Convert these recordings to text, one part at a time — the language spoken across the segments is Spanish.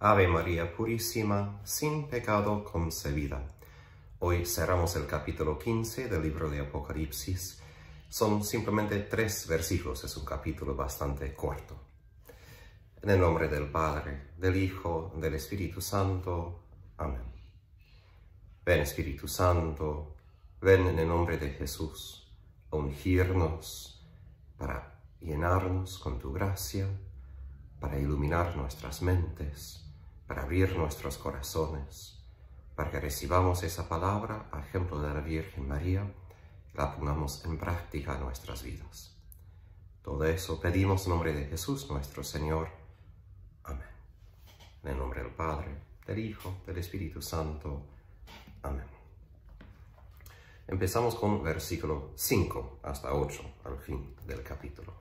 Ave María Purísima, sin pecado concebida. Hoy cerramos el capítulo 15 del libro de Apocalipsis. Son simplemente 3 versículos, es un capítulo bastante corto. En el nombre del Padre, del Hijo, del Espíritu Santo. Amén. Ven Espíritu Santo, ven en el nombre de Jesús, a ungirnos para llenarnos con tu gracia, para iluminar nuestras mentes, para abrir nuestros corazones, para que recibamos esa palabra a ejemplo de la Virgen María y la pongamos en práctica en nuestras vidas. Todo eso pedimos en nombre de Jesús nuestro Señor. Amén. En el nombre del Padre, del Hijo, del Espíritu Santo. Amén. Empezamos con versículo 5 hasta 8, al fin del capítulo.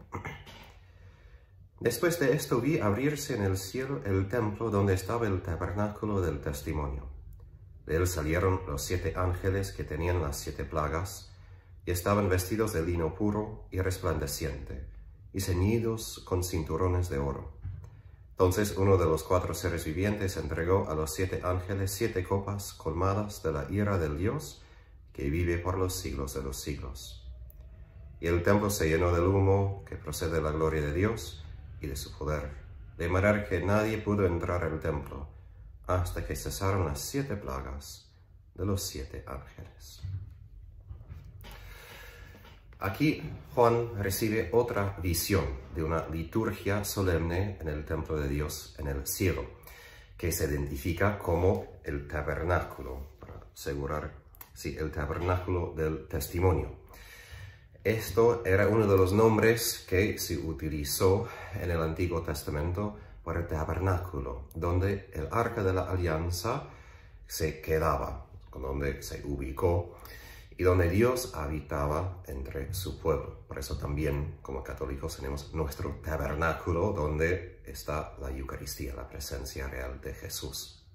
Después de esto vi abrirse en el cielo el templo donde estaba el tabernáculo del testimonio. De él salieron los 7 ángeles que tenían las 7 plagas, y estaban vestidos de lino puro y resplandeciente, y ceñidos con cinturones de oro. Entonces uno de los 4 seres vivientes entregó a los 7 ángeles 7 copas colmadas de la ira del Dios, que vive por los siglos de los siglos. Y el templo se llenó del humo que procede de la gloria de Dios y de su poder, de manera que nadie pudo entrar al templo hasta que cesaron las 7 plagas de los 7 ángeles. Aquí Juan recibe otra visión de una liturgia solemne en el templo de Dios en el cielo, que se identifica como el tabernáculo, para asegurar, sí, el tabernáculo del testimonio. Esto era uno de los nombres que se utilizó en el Antiguo Testamento por el tabernáculo, donde el Arca de la Alianza se quedaba, donde se ubicó y donde Dios habitaba entre su pueblo. Por eso también, como católicos, tenemos nuestro tabernáculo, donde está la Eucaristía, la presencia real de Jesús.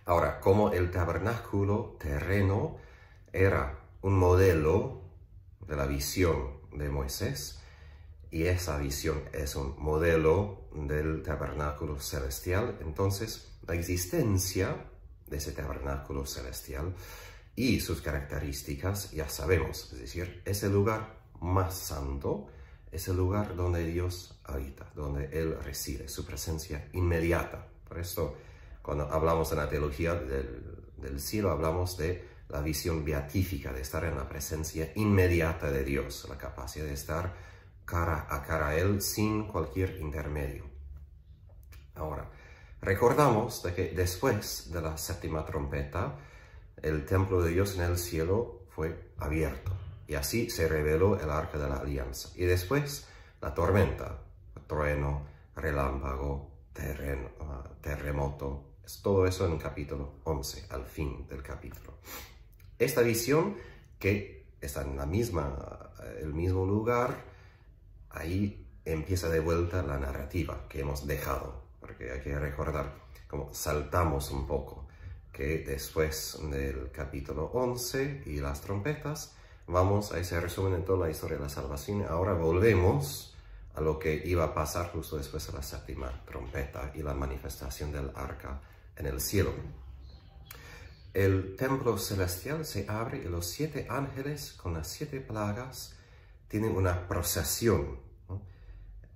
Ahora, como el tabernáculo terreno era un modelo de la visión de Moisés, y esa visión es un modelo del tabernáculo celestial, entonces la existencia de ese tabernáculo celestial y sus características ya sabemos, es decir, es el lugar más santo, es el lugar donde Dios habita, donde Él reside, su presencia inmediata. Por esto, cuando hablamos de la teología del cielo, hablamos de la visión beatífica, de estar en la presencia inmediata de Dios, la capacidad de estar cara a Él sin cualquier intermedio. Ahora, recordamos de que después de la 7ª trompeta, el templo de Dios en el cielo fue abierto, y así se reveló el Arca de la Alianza. Y después, la tormenta, trueno, relámpago, terremoto, todo eso en el capítulo 11, al fin del capítulo. Esta visión, que está en el mismo lugar, ahí empieza de vuelta la narrativa que hemos dejado, porque hay que recordar cómo saltamos un poco, que después del capítulo 11 y las trompetas, vamos a ese resumen de toda la historia de la salvación. Ahora volvemos a lo que iba a pasar justo después de la 7ª trompeta y la manifestación del arca en el cielo. El templo celestial se abre y los 7 ángeles con las 7 plagas tienen una procesión, ¿no?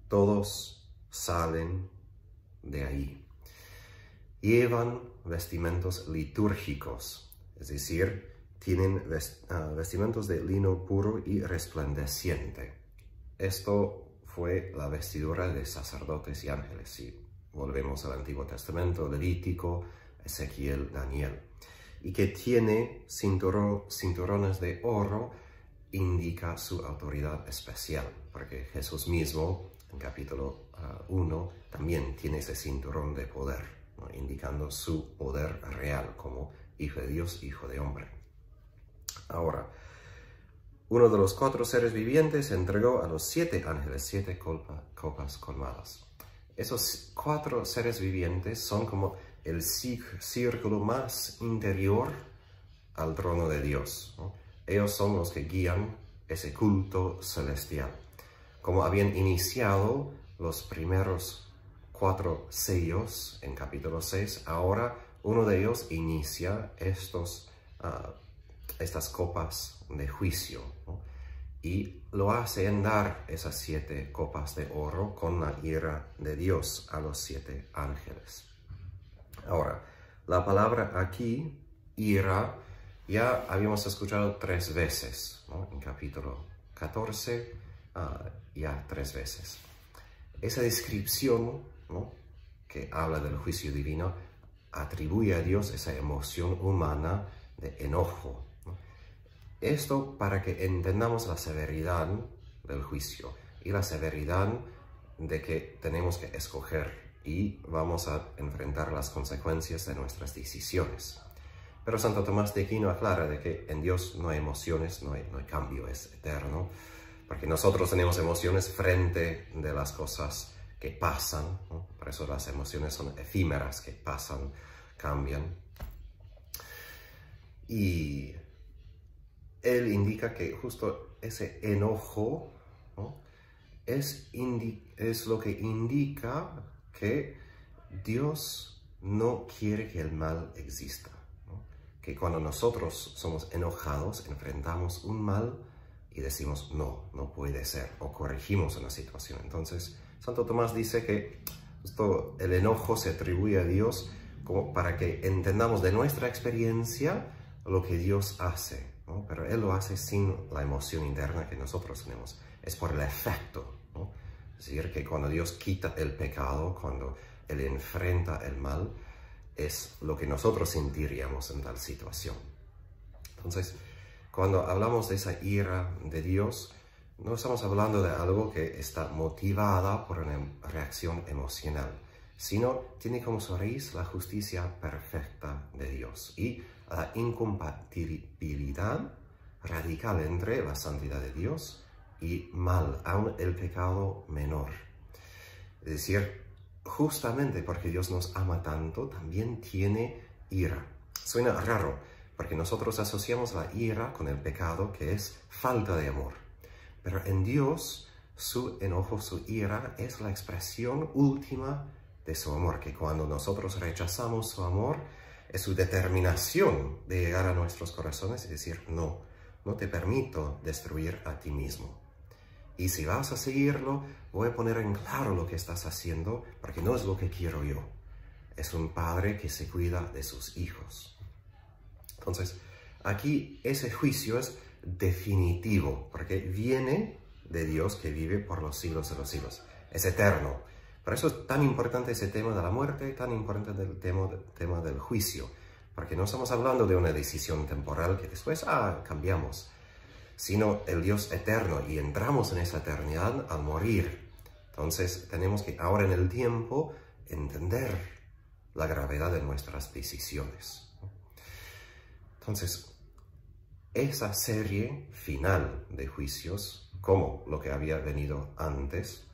Todos salen de ahí. Llevan vestimentos litúrgicos, es decir, tienen vestimentos de lino puro y resplandeciente. Esto fue la vestidura de sacerdotes y ángeles, si volvemos al Antiguo Testamento, Levítico, Ezequiel, Daniel. Y que tiene cinturones de oro, indica su autoridad especial, porque Jesús mismo, en capítulo 1, también tiene ese cinturón de poder, ¿no? Indicando su poder real como Hijo de Dios, Hijo de hombre. Ahora, uno de los 4 seres vivientes entregó a los 7 ángeles 7 copas colmadas. Esos 4 seres vivientes son como el círculo más interior al trono de Dios, ¿no? Ellos son los que guían ese culto celestial. Como habían iniciado los primeros 4 sellos en capítulo 6, ahora uno de ellos inicia estas copas de juicio, ¿no? Y lo hace en dar esas 7 copas de oro con la ira de Dios a los 7 ángeles. Ahora, la palabra aquí, ira, ya habíamos escuchado 3 veces, ¿no? En capítulo 14, ya 3 veces. Esa descripción, ¿no?, que habla del juicio divino, atribuye a Dios esa emoción humana de enojo, ¿no? Esto para que entendamos la severidad del juicio y la severidad de que tenemos que escoger y vamos a enfrentar las consecuencias de nuestras decisiones. Pero Santo Tomás de Aquino aclara de que en Dios no hay emociones, no hay cambio, es eterno, porque nosotros tenemos emociones frente de las cosas que pasan, ¿no? Por eso las emociones son efímeras, que pasan, cambian. Y él indica que justo ese enojo, ¿no?, es lo que indica que Dios no quiere que el mal exista, ¿no? Que cuando nosotros somos enojados, enfrentamos un mal y decimos, no puede ser, o corregimos una situación. Entonces, Santo Tomás dice que justo el enojo se atribuye a Dios como para que entendamos de nuestra experiencia lo que Dios hace, ¿no? Pero Él lo hace sin la emoción interna que nosotros tenemos. Es por el efecto, ¿no? Es decir, que cuando Dios quita el pecado, cuando Él enfrenta el mal, es lo que nosotros sentiríamos en tal situación. Entonces, cuando hablamos de esa ira de Dios, no estamos hablando de algo que está motivada por una reacción emocional, sino tiene como su raíz la justicia perfecta de Dios y la incompatibilidad radical entre la santidad de Dios y mal, aun el pecado menor. Es decir, justamente porque Dios nos ama tanto, también tiene ira. Suena raro, porque nosotros asociamos la ira con el pecado, que es falta de amor. Pero en Dios, su enojo, su ira, es la expresión última de su amor, que cuando nosotros rechazamos su amor, es su determinación de llegar a nuestros corazones y decir, no te permito destruir a ti mismo. Y si vas a seguirlo, voy a poner en claro lo que estás haciendo, porque no es lo que quiero yo. Es un padre que se cuida de sus hijos. Entonces, aquí ese juicio es definitivo, porque viene de Dios que vive por los siglos de los siglos. Es eterno. Por eso es tan importante ese tema de la muerte, tan importante el tema del juicio, porque no estamos hablando de una decisión temporal que después, cambiamos, sino el Dios eterno, y entramos en esa eternidad al morir. Entonces tenemos que ahora en el tiempo entender la gravedad de nuestras decisiones. Entonces, esa serie final de juicios, como lo que había venido antes,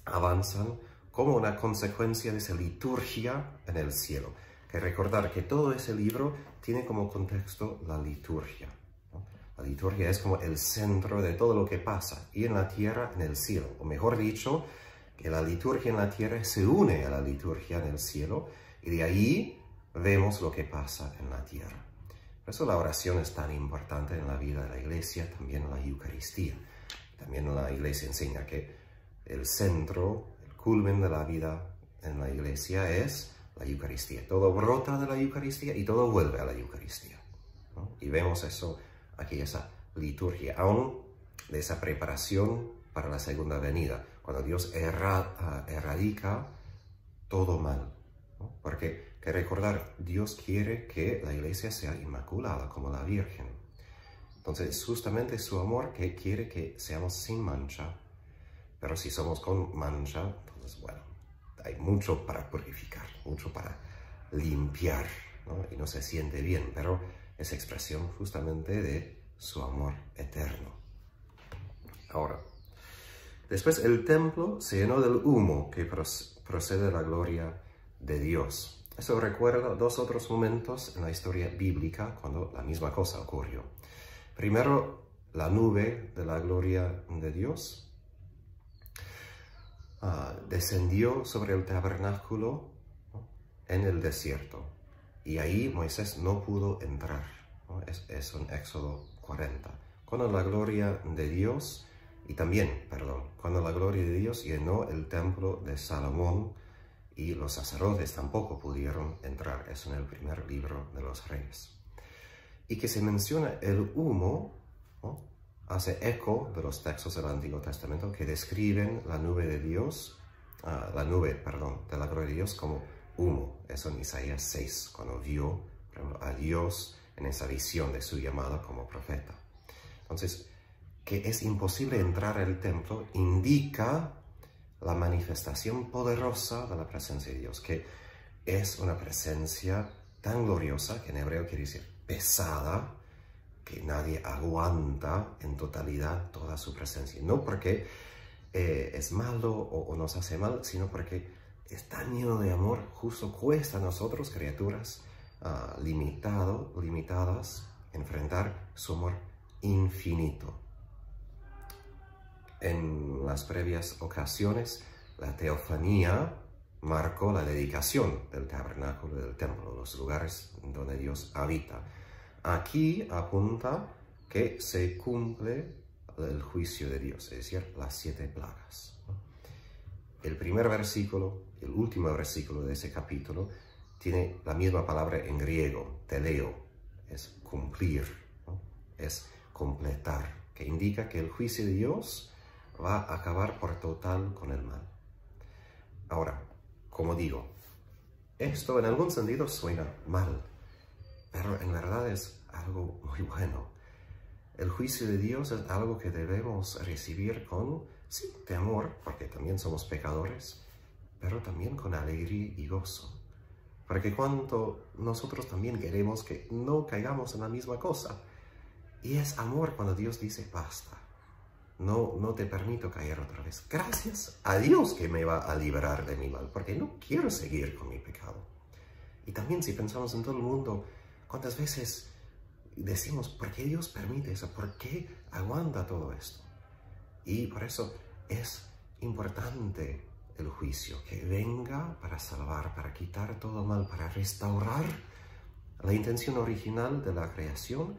avanzan como una consecuencia de esa liturgia en el cielo. Que recordar que todo ese libro tiene como contexto la liturgia, ¿no? La liturgia es como el centro de todo lo que pasa, y en la tierra, en el cielo. O mejor dicho, que la liturgia en la tierra se une a la liturgia en el cielo, y de ahí vemos lo que pasa en la tierra. Por eso la oración es tan importante en la vida de la Iglesia, también en la Eucaristía. También la Iglesia enseña que el centro, el culmen de la vida en la Iglesia es la Eucaristía. Todo brota de la Eucaristía y todo vuelve a la Eucaristía, ¿no? Y vemos eso aquí, esa liturgia, aún de esa preparación para la segunda venida, cuando Dios erradica todo mal, ¿no? Porque, que recordar, Dios quiere que la Iglesia sea inmaculada como la Virgen. Entonces, justamente su amor que quiere que seamos sin mancha, pero si somos con mancha, entonces, bueno, hay mucho para purificar, mucho para limpiar, ¿no? Y no se siente bien, pero es expresión justamente de su amor eterno. Ahora, después el templo se llenó del humo que procede de la gloria de Dios. Eso recuerda 2 otros momentos en la historia bíblica cuando la misma cosa ocurrió. Primero, la nube de la gloria de Dios. descendió sobre el tabernáculo, ¿no?, en el desierto. Y ahí Moisés no pudo entrar, ¿no? Es en Éxodo 40. Cuando la gloria de Dios, cuando la gloria de Dios llenó el templo de Salomón, y los sacerdotes tampoco pudieron entrar. Es en el primer libro de los Reyes. Y que se menciona el humo, ¿no?, hace eco de los textos del Antiguo Testamento que describen la nube de Dios, de la gloria de Dios como humo. Eso en Isaías 6, cuando vio, por ejemplo, a Dios en esa visión de su llamada como profeta. Entonces, que es imposible entrar al templo indica la manifestación poderosa de la presencia de Dios, que es una presencia tan gloriosa, que en hebreo quiere decir pesada, que nadie aguanta en totalidad toda su presencia. No porque es malo o nos hace mal, sino porque es tan lleno de amor, justo cuesta a nosotros, criaturas limitadas, enfrentar su amor infinito. En las previas ocasiones, la teofanía marcó la dedicación del tabernáculo y del templo, los lugares donde Dios habita. Aquí apunta que se cumple el juicio de Dios, es decir, las 7 plagas. El primer versículo, el último versículo de ese capítulo, tiene la misma palabra en griego, teleo, es cumplir, ¿no?, es completar, que indica que el juicio de Dios va a acabar por total con el mal. Ahora, como digo, esto en algún sentido suena mal, pero en verdad es algo muy bueno. El juicio de Dios es algo que debemos recibir con, sí, temor, porque también somos pecadores, pero también con alegría y gozo. Porque cuando nosotros también queremos que no caigamos en la misma cosa. Y es amor cuando Dios dice, basta. No te permito caer otra vez. Gracias a Dios que me va a liberar de mi mal, porque no quiero seguir con mi pecado. Y también si pensamos en todo el mundo, ¿cuántas veces decimos, ¿por qué Dios permite eso? ¿Por qué aguanta todo esto? Y por eso es importante el juicio, que venga para salvar, para quitar todo mal, para restaurar la intención original de la creación,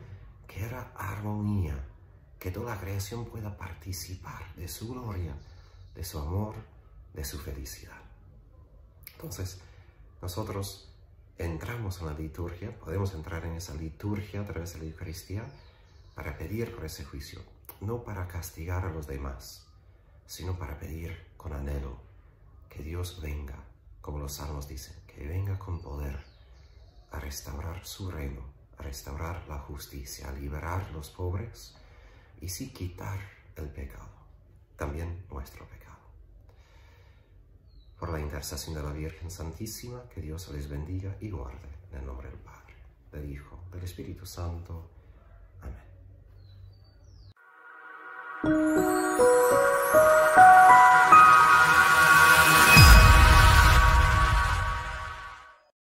que era armonía. Que toda la creación pueda participar de su gloria, de su amor, de su felicidad. Entonces, nosotros entramos en la liturgia, podemos entrar en esa liturgia a través de la Eucaristía para pedir por ese juicio, no para castigar a los demás, sino para pedir con anhelo que Dios venga, como los salmos dicen, que venga con poder a restaurar su reino, a restaurar la justicia, a liberar a los pobres, y sí quitar el pecado, también nuestro pecado. Por la intercesión de la Virgen Santísima, que Dios les bendiga y guarde, en el nombre del Padre, del Hijo, del Espíritu Santo. Amén.